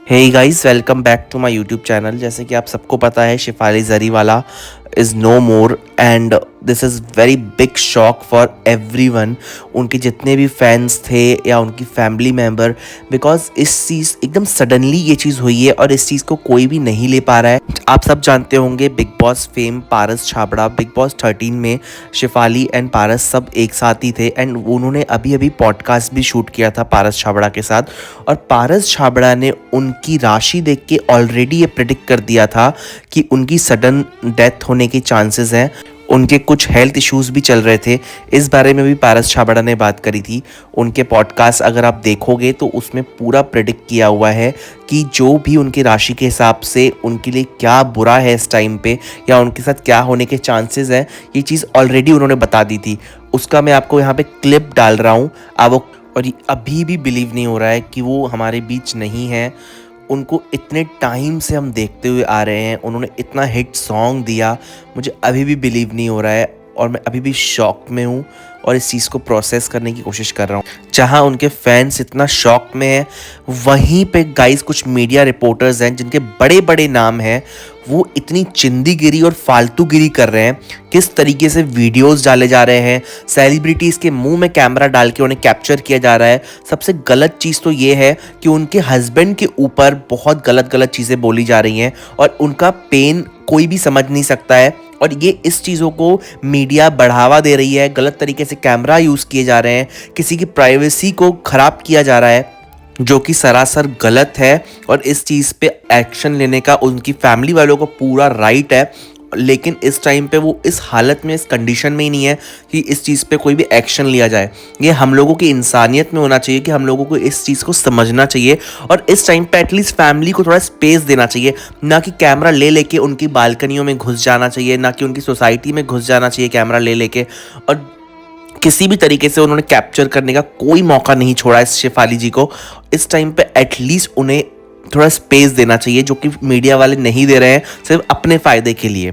Hey guys, welcome back to my YouTube channel. जैसे कि आप सबको पता है, Shefali Jariwala is no more and this is very big shock for everyone. उनके जितने भी फैंस थे या उनकी फैमिली मेम्बर, बिकॉज इस चीज़ एकदम सडनली ये चीज़ हुई है और इस चीज़ को कोई भी नहीं ले पा रहा है। आप सब जानते होंगे big boss fame Paras Chhabra, big boss 13 में शिफाली एंड पारस सब एक साथ ही थे एंड उन्होंने अभी अभी पॉडकास्ट भी शूट किया था पारस छाबड़ा के साथ। और पारस छाबड़ा ने उनकी राशि देख के ऑलरेडी ये प्रिडिक्ट कर दिया था कि उनकी सडन डेथ होने के चांसेस हैं। उनके कुछ हेल्थ इश्यूज भी चल रहे थे। इस बारे में भी पारस छाबड़ा ने बात करी थी। उनके पॉडकास्ट अगर आप देखोगे तो उसमें पूरा प्रिडिक्ट किया हुआ है कि जो भी उनकी राशि के हिसाब से उनके लिए क्या बुरा है इस टाइम पे या उनके साथ क्या होने के चांसेस हैं, ये चीज़ ऑलरेडी उन्होंने बता दी थी। उसका मैं आपको यहाँ पे क्लिप डाल रहा हूँ आप वो। और अभी भी बिलीव नहीं हो रहा है कि वो हमारे बीच नहीं है। उनको इतने टाइम से हम देखते हुए आ रहे हैं, उन्होंने इतना हिट सॉन्ग दिया, मुझे अभी भी बिलीव नहीं हो रहा है और मैं अभी भी शॉक में हूँ और इस चीज़ को प्रोसेस करने की कोशिश कर रहा हूँ। जहाँ उनके फैंस इतना शॉक में हैं, वहीं पे गाइस कुछ मीडिया रिपोर्टर्स हैं जिनके बड़े बड़े नाम हैं, वो इतनी चिंदीगिरी और फालतूगिरी कर रहे हैं। किस तरीके से वीडियोस डाले जा रहे हैं, सेलिब्रिटीज़ के मुंह में कैमरा डाल के उन्हें कैप्चर किया जा रहा है। सबसे गलत चीज़ तो ये है कि उनके हस्बैंड के ऊपर बहुत गलत गलत चीज़ें बोली जा रही हैं और उनका पेन कोई भी समझ नहीं सकता है। और ये इस चीज़ों को मीडिया बढ़ावा दे रही है, गलत तरीके से कैमरा यूज़ किए जा रहे हैं, किसी की प्राइवेसी को ख़राब किया जा रहा है, जो कि सरासर गलत है। और इस चीज़ पे एक्शन लेने का उनकी फैमिली वालों को पूरा राइट है, लेकिन इस टाइम पे वो इस हालत में, इस कंडीशन में ही नहीं है कि इस चीज़ पे कोई भी एक्शन लिया जाए। ये हम लोगों की इंसानियत में होना चाहिए कि हम लोगों को इस चीज़ को समझना चाहिए और इस टाइम पे एटलीस्ट फैमिली को थोड़ा स्पेस देना चाहिए। ना कि कैमरा ले लेके उनकी बालकनियों में घुस जाना चाहिए, ना कि उनकी सोसाइटी में घुस जाना चाहिए कैमरा ले लेके। और किसी भी तरीके से उन्होंने कैप्चर करने का कोई मौका नहीं छोड़ा इस शेफाली जी को। इस टाइम पे एटलीस्ट उन्हें थोड़ा स्पेस देना चाहिए, जो कि मीडिया वाले नहीं दे रहे हैं, सिर्फ अपने फ़ायदे के लिए।